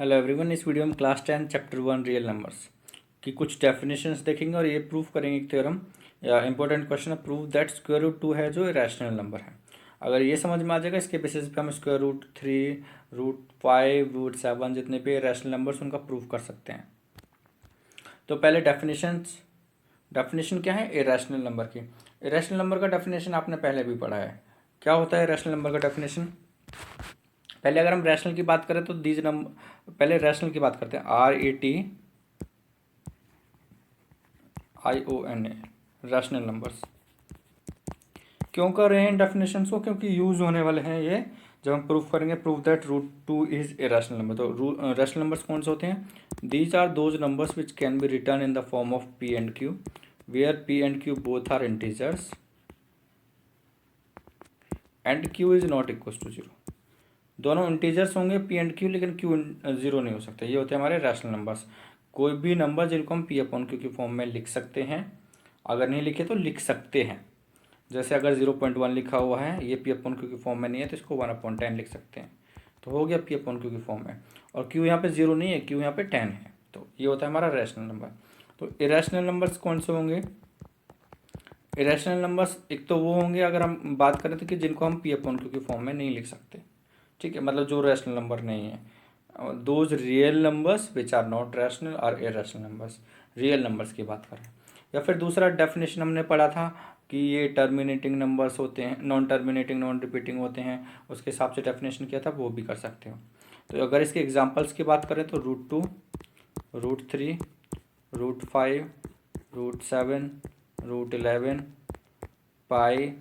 Hello everyone. इस video में class 10 chapter 1 real numbers की कुछ डेफिनेशंस देखेंगे और ये प्रूफ करेंगे एक थ्योरम या इंपॉर्टेंट क्वेश्चन है। प्रूफ दैट स्क्वायर रूट 2 है जो इरेशनल नंबर है। अगर ये समझ में आ जाएगा इसके बेसिस पे हम स्क्वायर रूट 3, रूट 5, रूट 7 जितने भी इरेशनल नंबर्स उनका प्रूफ कर सकते हैं। तो पहले डेफिनेशन क्या है इरेशनल नंबर की। इरेशनल नंबर का डेफिनेशन आपने पहले भी पढ़ा है। क्या होता है इरेशनल नंबर का डेफिनेशन? पहले अगर हम रैशनल की बात करें तो दीज नंबर, पहले रैशनल की बात करते हैं। RATIONA rational numbers. क्यों कर रहे हैं इन डेफिनेशंस को? क्योंकि यूज होने वाले हैं ये जब हम प्रूफ करेंगे। Proof that root 2 is a rational number. तो रैशनल नंबर्स कौन से होते हैं? These are those numbers which can be written in the form of P and Q where P and Q both are integers and Q is not equal to 0। दोनों integers होंगे P and Q, लेकिन Q 0 नहीं हो सकता। ये होते हैं हमारे रैशनल नंबर्स। कोई भी नंबर जिनको हम P/Q की फॉर्म में लिख सकते हैं, अगर नहीं लिखे तो लिख सकते हैं। जैसे अगर 0.1 लिखा हुआ है, ये P/Q की फॉर्म में नहीं है तो इसको 1/10 लिख सकते हैं, तो हो गया P/Q की फॉर्म में। और Q यहाँ पे 0 नहीं है, Q यहाँ पे 10 है, तो ये होता है हमारा रैशनल नंबर। तो इरेशनल नंबर्स कौन से होंगे? इरेशनल नंबर्स एक तो वो होंगे अगर हम बात करें तो कि जिनको हम P/Q की फॉर्म में नहीं लिख सकते, ठीक है, मतलब जो रैशनल नंबर नहीं है। Those real numbers which are not rational और इरेशनल नंबर्स, रियल नंबर्स की बात करें। या फिर दूसरा डेफिनेशन हमने पढ़ा था कि ये टर्मिनेटिंग नंबर्स होते हैं, नॉन टर्मिनेटिंग नॉन रिपीटिंग होते हैं, उसके हिसाब से डेफिनेशन किया था, वो भी कर सकते हो। तो अगर इसके एग्जांपल्स की बात करें तो root 2, root 3, root 5, root 7, root 11, pi,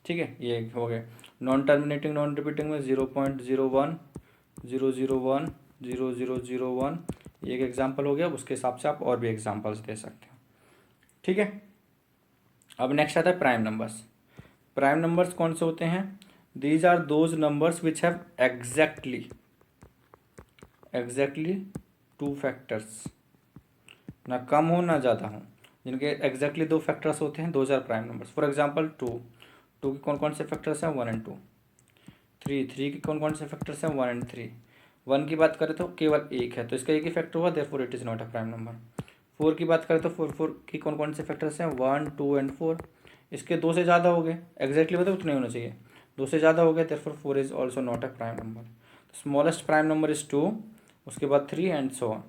ठीक है, ये हो गए। नॉन टर्मिनेटिंग नॉन रिपीटिंग में 0.01, 001, 0001, ये एक एग्जाम्पल हो गया। उसके हिसाब से आप और भी एग्जाम्पल्स दे सकते हो, ठीक है। अब नेक्स्ट आता है प्राइम नंबर्स। प्राइम नंबर्स कौन से होते हैं? These are those numbers which have exactly two factors, ना कम हो ना ज़्यादा हो, जिनके एग्जैक्टली दो फैक्टर्स होते हैं, those are prime numbers. For example two के कौन कौन से फैक्टर्स हैं? 1 and 2। थ्री के कौन कौन से फैक्टर्स हैं? 1 and 3। 1 की बात करें तो केवल एक है, तो इसका एक ही फैक्टर हुआ, therefore it is not a prime number. 4 की बात करें तो फोर की कौन कौन से फैक्टर्स हैं? 1, 2 and 4। इसके दो से ज़्यादा हो गए, एग्जैक्टली मतलब उतने होना चाहिए, दो से ज़्यादा हो गए, therefore 4 is also not a prime number. Smallest prime number is 2, उसके बाद 3 एंड सो ऑन।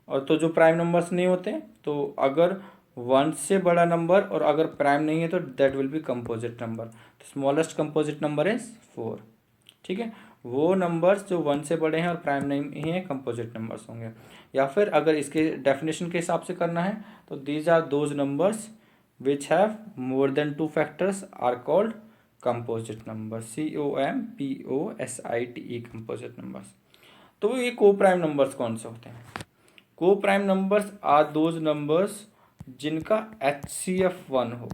और तो जो प्राइम नंबर्स नहीं होते, तो अगर 1 से बड़ा नंबर और अगर प्राइम नहीं है तो that will be composite number. तो स्मॉलेस्ट कंपोजिट नंबर इज 4, ठीक है। वो नंबर्स जो 1 से बड़े हैं और प्राइम नहीं है, कंपोजिट नंबर्स होंगे। या फिर अगर इसके डेफिनेशन के हिसाब से करना है तो these are those numbers which have more than 2 factors are called composite number, COMPOSITE, composite numbers. तो ये को प्राइम नंबर्स कौन से होते हैं? Coprime numbers are those numbers जिनका HCF 1 हो।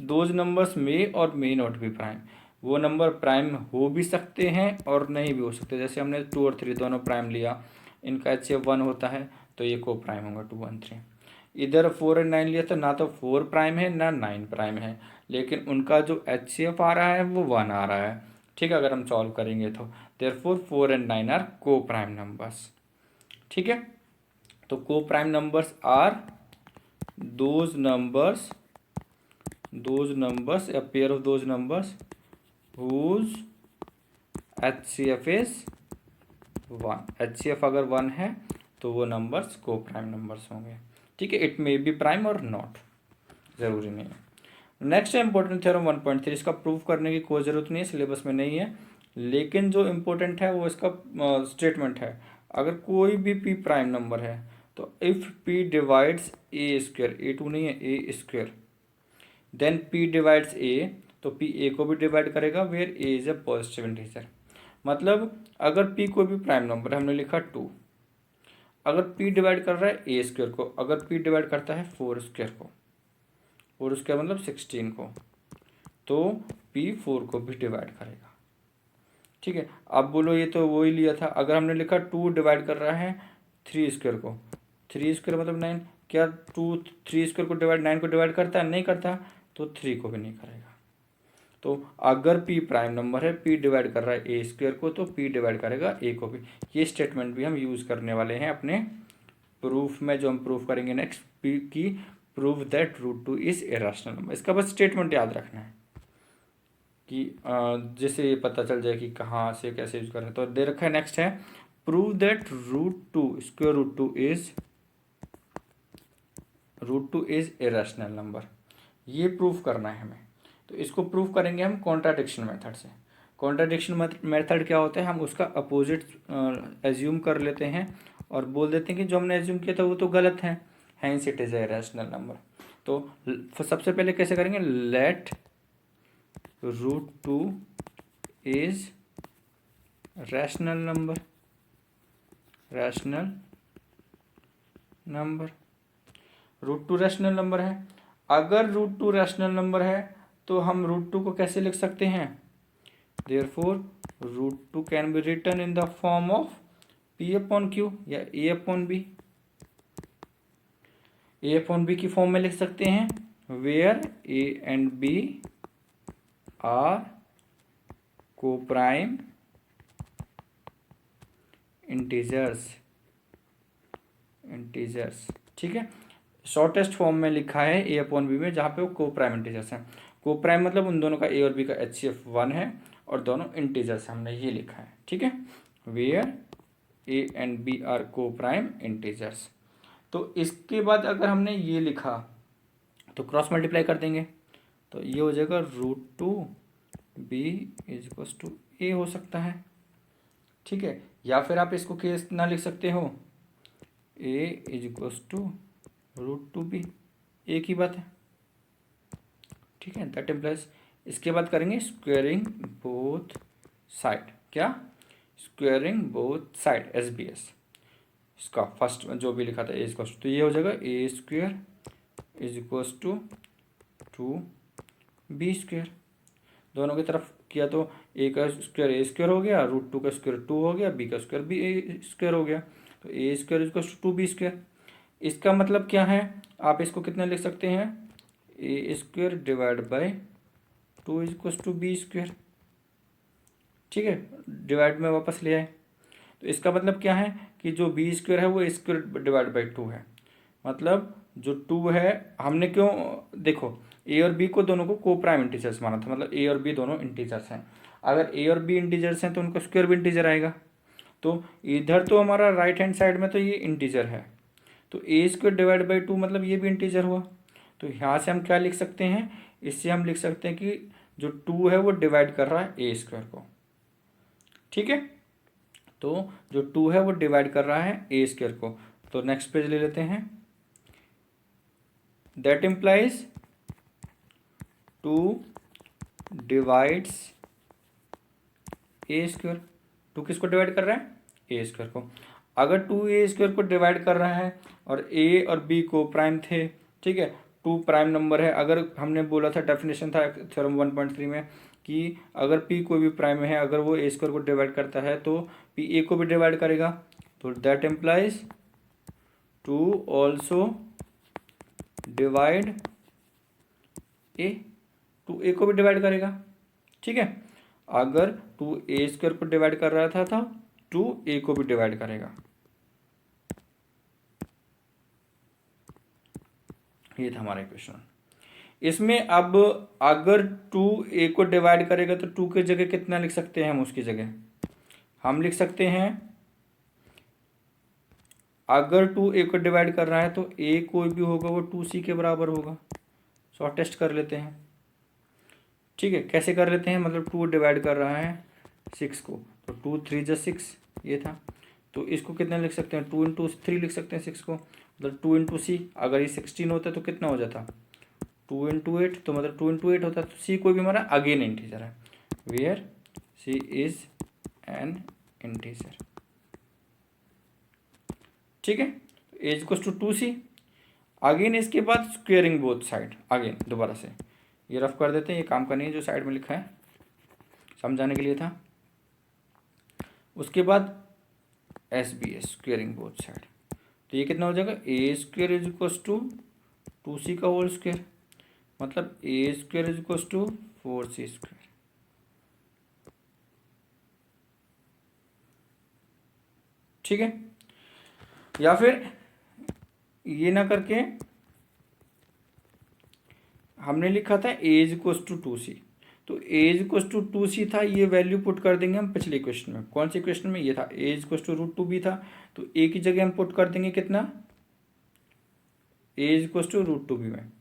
दोज नंबर्स में और मे नॉट बी प्राइम, वो नंबर प्राइम हो भी सकते हैं और नहीं भी हो सकते। जैसे हमने 2 और 3 दोनों प्राइम लिया, इनका HCF 1 होता है, तो ये को प्राइम होगा 2 और 3। इधर 4 और 9 लिया तो ना तो 4 प्राइम है ना 9 प्राइम है, लेकिन उनका जो HCF आ रहा है वो 1 आ रहा है, ठीक है, अगर हम सॉल्व करेंगे तो। Therefore 4 and 9 are coprime numbers, ठीक है। तो coprime numbers are those numbers a pair of those numbers whose HCF is 1। HCF अगर 1 है तो वो नंबर्स को प्राइम नंबर्स होंगे, ठीक है। इट मे बी प्राइम और नॉट, ज़रूरी नहीं है। नेक्स्ट है इंपॉर्टेंट थ्योरम 1.3। इसका प्रूफ करने की कोई ज़रूरत नहीं है, सिलेबस में नहीं है, लेकिन जो इम्पोर्टेंट है वो इसका स्टेटमेंट है। अगर कोई भी पी प्राइम नंबर है तो if P divides A square, A2 नहीं है, A square, then P divides A, तो P A को भी डिवाइड करेगा where A is a positive integer. मतलब अगर P कोई भी प्राइम नंबर है, हमने लिखा 2, अगर P डिवाइड कर रहा है A स्क्वेयर को, अगर P डिवाइड करता है 4 स्क्वेयर को, 4 स्क्वेयर मतलब 16 को, तो P 4 को भी डिवाइड करेगा, ठीक है। अब बोलो ये तो वही लिया था, अगर हमने लिखा 2 डिवाइड कर रहा है 3 स्क्वेयर को, 3 स्क्वेयर मतलब 9, क्या 2 3 स्क्वेयर को डिवाइड 9 को डिवाइड करता है? नहीं करता, तो 3 को भी नहीं करेगा। तो अगर पी प्राइम नंबर है, पी डिवाइड कर रहा है ए स्क्वायर को, तो पी डिवाइड करेगा ए को भी। ये स्टेटमेंट भी हम यूज़ करने वाले हैं अपने प्रूफ में, जो हम प्रूफ करेंगे नेक्स्ट, पी की prove that root two is a rational number. इसका बस स्टेटमेंट याद रखना है कि जिससे ये पता चल जाए कि कहाँ से कैसे यूज कर रहे हैं। तो दे रखा है, नेक्स्ट है prove that root two square root two is a rational number. ये प्रूफ करना है हमें। तो इसको प्रूफ करेंगे हम कॉन्ट्राडिक्शन मेथड से। कॉन्ट्राडिक्शन मेथड क्या होता है, हम उसका अपोजिट एज्यूम कर लेते हैं और बोल देते हैं कि जो हमने एज्यूम किया था वो तो गलत है, hence it is a rational number. तो सबसे पहले कैसे करेंगे, let root two is rational number, root two rational number है। अगर रूट टू रैशनल नंबर है तो हम रूट टू को कैसे लिख सकते हैं, therefore root two can be written in the form of P upon Q या ए अपॉन बी। ए अपॉन बी की फॉर्म में लिख सकते हैं, where A and B are coprime integers. ठीक है, शॉर्टेस्ट फॉर्म में लिखा है ए अपॉन बी में, जहाँ पे वो को प्राइम इंटीजर्स हैं। को प्राइम मतलब उन दोनों का ए और बी का HCF 1 है और दोनों इंटीजर्स, हमने ये लिखा है। ठीक है, where A and B are coprime integers. तो इसके बाद अगर हमने ये लिखा तो क्रॉस मल्टीप्लाई कर देंगे, तो ये हो जाएगा root two B is equals to A हो सकता है। ठीक है, या फिर आप इसको केस ना लिख सकते हो, A is equals to root two B, एक ही बात है। ठीक है, दैट इम्प्लाइज। इसके बाद करेंगे स्क्वेयरिंग बोथ साइड। क्या, स्क्वेयरिंग बोथ साइड, SBS। इसका फर्स्ट जो भी लिखा था ए इक्वल्स तो ये हो जाएगा A square is equals to B square. दोनों की तरफ किया तो ए का स्क्वायर ए स्क्वायर हो गया, रूट टू का स्क्वायर 2 हो गया, बी का स्क्वायर बी ए स्क्वायर हो गया, तो A square is two B square. इसका मतलब क्या है, आप इसको कितना लिख सकते हैं, A square divide by 2 is equal to B square. ठीक है, डिवाइड में वापस ले आए, तो इसका मतलब क्या है कि जो बी स्क्वायर है वो स्क्वायर डिवाइड बाई 2 है। मतलब जो 2 है, हमने क्यों, देखो ए और बी को दोनों को प्राइम इंटीजर्स माना था, मतलब ए और बी दोनों इंटीजर्स हैं। अगर ए और बी इंटीजर्स हैं तो उनका स्क्वायर भी इंटीजर आएगा। तो इधर तो हमारा राइट हैंड साइड में तो ये इंटीजर है, तो ए स्क्वायर डिवाइड बाई 2 मतलब ये भी इंटीजर हुआ। तो यहाँ से हम क्या लिख सकते हैं, इससे हम लिख सकते हैं कि जो 2 है वो डिवाइड कर रहा है ए स्क्वायर को। ठीक है, तो जो 2 है वो डिवाइड कर रहा है ए स्क्वायर को। तो नेक्स्ट पेज ले लेते हैं, that implies 2 divides A square. 2 किसको डिवाइड कर रहा है, ए स्क्वायर को। अगर 2 ए स्क्वायर को डिवाइड कर रहा है और ए और बी को प्राइम थे, ठीक है, 2 प्राइम नंबर है। अगर हमने बोला था, डेफिनेशन था थ्योरम 1.3 में कि अगर पी कोई भी प्राइम है, अगर वो ए स्क्वायर को डिवाइड करता है तो पी ए को भी डिवाइड करेगा। तो दैट इम्प्लाइज 2 ऑल्सो डिवाइड ए, 2 ए को भी डिवाइड करेगा। ठीक है, अगर 2 ए स्क्वायर को डिवाइड कर रहा था 2 ए को भी डिवाइड करेगा। ये था हमारा इक्वेशन। इसमें अब अगर 2 ए को डिवाइड करेगा तो 2 की जगह कितना लिख सकते हैं हम, उसकी जगह हम लिख सकते हैं, अगर 2 ए को डिवाइड कर रहा है तो ए कोई भी होगा वो 2C के बराबर होगा। शॉर्टेस्ट कर लेते हैं। ठीक है, कैसे कर लेते हैं, मतलब 2 डिवाइड कर रहा है 6 को, तो 2 3 जा 6 ये था। तो इसको कितना लिख सकते हैं, 2 इंटू 3 लिख सकते हैं 6 को, मतलब 2 इंटू C। अगर ये 16 होता तो कितना हो जाता, 2 इंटू 8, तो मतलब 2 इंटू 8 होता। तो C कोई भी हमारा अगेन इंटीजर है, where C is an integer. ठीक है, as equals to 2C। Again इसके बाद स्क्वेयरिंग बोथ साइड, अगेन दोबारा से ये रफ कर देते हैं, ये काम का नहीं है, जो साइड में लिखा है समझाने के लिए था। उसके बाद SBS स्क्वेयरिंग बोथ साइड, तो ये कितना हो जाएगा, A square is equals to 2C का होल स्क्वेयर, मतलब A square is equals to 4c²। ठीक है, या फिर ये ना करके हमने लिखा था a is equals to 2c, तो a is equals to 2c था, ये वैल्यू पुट कर देंगे हम पिछले क्वेश्चन में। कौन से क्वेश्चन में? ये था a is equals to √2b था, तो a की जगह हम पुट कर देंगे कितना, a is equals to √2b में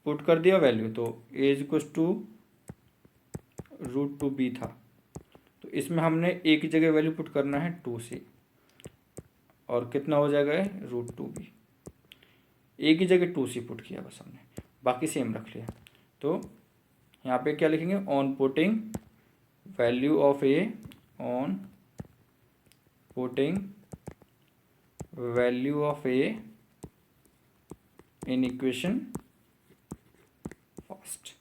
पुट कर दिया वैल्यू, तो a is equals to √2b था, तो इसमें हमने a की जगह वैल्यू पुट करना है 2c, और कितना हो जाएगा √2b। a की जगह 2c पुट किया बस हमने, बाकी सेम रख लिया। तो यहाँ पे क्या लिखेंगे, on putting value of a, on putting value of a in equation first.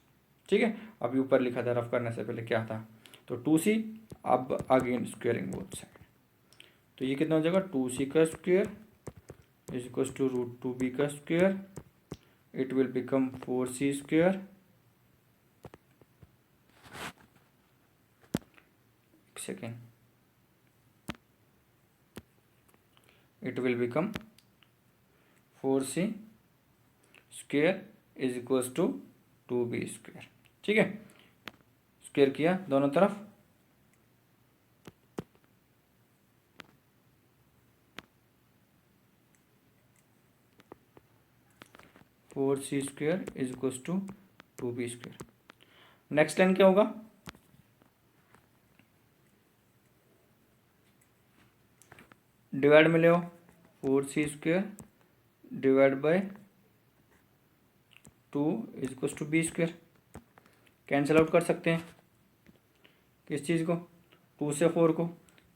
ठीक है, अभी ऊपर लिखा था रफ करने से पहले क्या था, तो 2c, अब अगेन स्क्वेयरिंग बोथ साइड, तो ये कितना हो जाएगा 2c का square is equal to √2b का square, it will become 4c²। Second, it will become 4c² is equal to 2b²। ठीक है, स्क्वेयर किया दोनों तरफ, four C square is equal to 2b²। Next line क्या होगा, डिवाइड में ले आओ, 4c² divide by 2 is equal to b²। Cancel out कर सकते हैं किस चीज़ को, 2 से 4 को,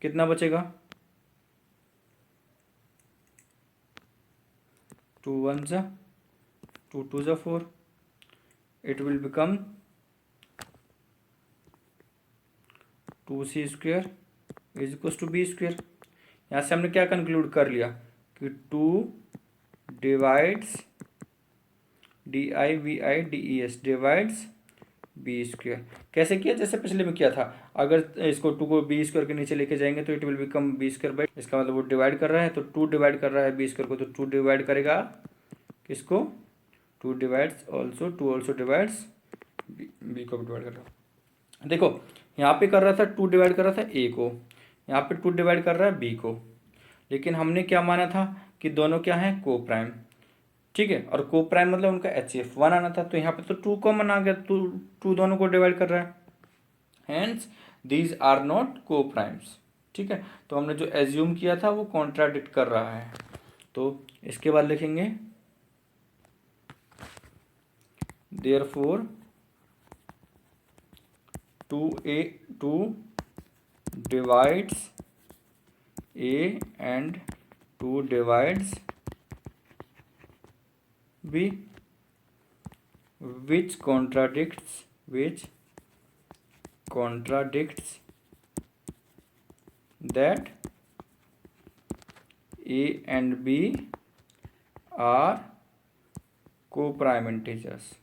कितना बचेगा 2 1 जा 2 2 जा 4, it will become 2c² is equal to b²। यहाँ से हमने क्या कंक्लूड कर लिया कि 2 डिवाइड्स DIVIDES डिवाइड्स b²। कैसे किया, जैसे पिछले में किया था, अगर इसको 2 को b² के नीचे लेके जाएंगे तो it will become b² by, इसका मतलब वो डिवाइड कर रहा है, तो 2 डिवाइड कर रहा है b² को, तो 2 डिवाइड करेगा किसको, 2 divides also, 2 also divides b को डिवाइड कर रहा है। देखो यहाँ पे कर रहा था 2 डिवाइड कर रहा था a को, यहाँ पे 2 डिवाइड कर रहा है b को, लेकिन हमने क्या माना था कि दोनों क्या हैं, को प्राइम। ठीक है, और को प्राइम मतलब उनका HCF 1 आना था, तो यहाँ पे तो 2 कॉमन आ गया, 2 दोनों को डिवाइड कर रहा है, हैंस दीज आर नॉट को प्राइम्स। ठीक है, तो हमने जो एज्यूम किया था वो कॉन्ट्राडिक्ट कर रहा है, तो इसके बाद लिखेंगे therefore 2 divides a and 2 divides b, which contradicts that a and b are co-prime integers।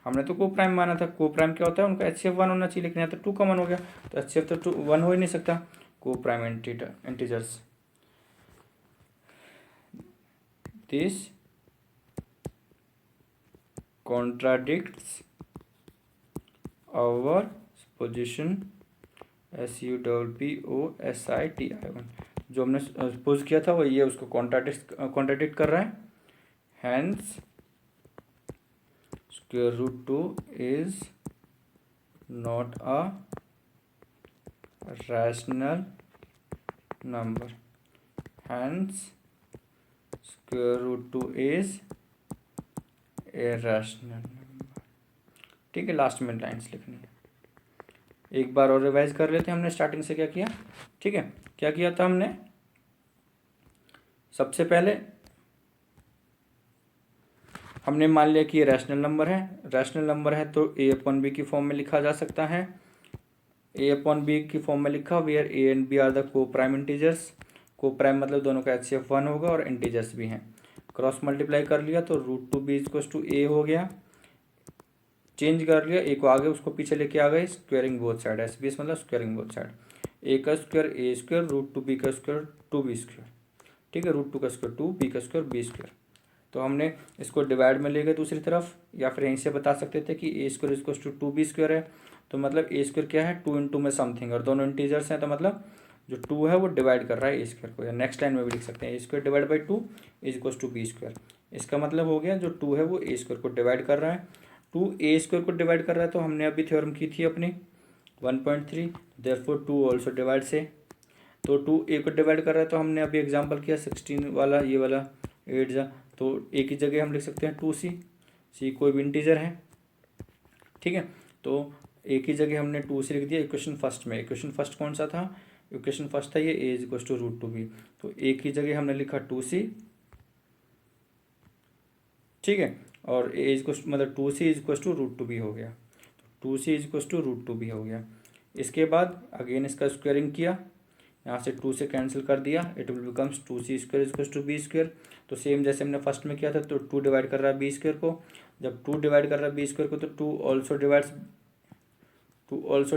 हमने तो को प्राइम माना था, को प्राइम क्या होता है, उनका HCF 1 होना चाहिए, लेकिन यहाँ तो 2 कॉमन हो गया, तो HCF तो 1 हो ही नहीं सकता, coprime integers. This contradicts our position SUPPOSITI1, जो हमने सपोज किया था वो ये उसको कॉन्ट्राडिक्ट कर रहा है, hence square root 2 is not a rational number, hence square root 2 is a rational number। ठीक है, लास्ट में लाइन्स लिखनी है, एक बार और रिवाइज कर लेते हैं हमने स्टार्टिंग से क्या किया। ठीक है, क्या किया था हमने, सबसे पहले हमने मान लिया कि ये रैशनल नंबर है, रैशनल नंबर है तो a/b की फॉर्म में लिखा जा सकता है, a/b की फॉर्म में लिखा, where a and b are the coprime integers. Coprime मतलब दोनों का HCF 1 होगा और इंटीजर्स भी हैं। क्रॉस मल्टीप्लाई कर लिया तो root two B equals to A हो गया, चेंज कर लिया, ए को आगे उसको पीछे लेके आ गए, squaring both side, S B S मतलब स्क्वेयरिंग बोथ साइड, ए का square A square root two B का स्क्वायर टू बी स्क्वायर, ठीक है, रूट टू का स्क्वायर टू, बी का स्क्वायर बी स्क्वायर। तो हमने इसको डिवाइड में ले गए दूसरी तरफ, या फिर यहीं से बता सकते थे कि A square equals to two B square है, तो मतलब ए स्क्वायर क्या है, टू इंटू में समथिंग, और दोनों इंटीजर्स हैं तो मतलब जो टू है वो डिवाइड कर रहा है ए स्क्वायर को, या नेक्स्ट लाइन में भी लिख सकते हैं A square divide by two is equals to B square. इसका मतलब हो गया जो टू है वो ए स्क्वायर को डिवाइड कर रहा है, टू ए स्क्वायर को डिवाइड कर रहा है, तो हमने अभी थ्योरम की थी अपनी 1.3, देयरफॉर टू ऑल्सो डिवाइड से, तो टू ए को डिवाइड कर रहा है तो हमने अभी एग्जांपल किया 16 वाला, ये वाला 8 जा, तो ए की जगह हम लिख सकते हैं 2c, सी कोई भी इंटीजर है, ठीक है। तो ए की जगह हमने 2c लिख दिया इक्वेशन फर्स्ट में। इक्वेशन फर्स्ट कौन सा था, इक्वेशन फर्स्ट था ये A is equal to root two B, तो ए की जगह हमने लिखा 2c, ठीक है, और ए इज मतलब 2c is equal to root two B हो गया, तो 2c is equal to root two B हो गया। इसके बाद अगेन इसका स्क्वायरिंग किया, यहाँ से 2 से कैंसिल कर दिया, it will becomes 2c square equal to B square. तो सेम जैसे हमने फर्स्ट में किया था, तो 2 डिवाइड कर रहा है बी स्क्वायर को, जब 2 डिवाइड कर रहा है बी स्क्वायर को तो 2 ऑल्सो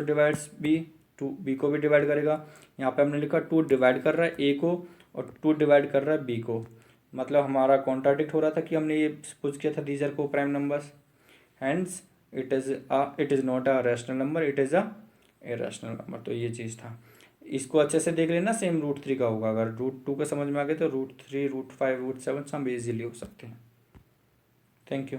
डिवाइड्स बी, 2 बी को भी डिवाइड करेगा। यहाँ पे हमने लिखा 2 डिवाइड कर रहा है ए को और 2 डिवाइड कर रहा है बी को, मतलब हमारा कॉन्ट्राडिक्ट हो रहा था कि हमने ये सपोज किया था these are coprime numbers, hence it is not a rational number, it is a irrational number. तो ये चीज़ था, इसको अच्छे से देख लेना, सेम रूट 3 का होगा, अगर रूट 2 का समझ में आ गया तो रूट 3, रूट 5, रूट 7 सब इजीली हो सकते हैं। Thank you.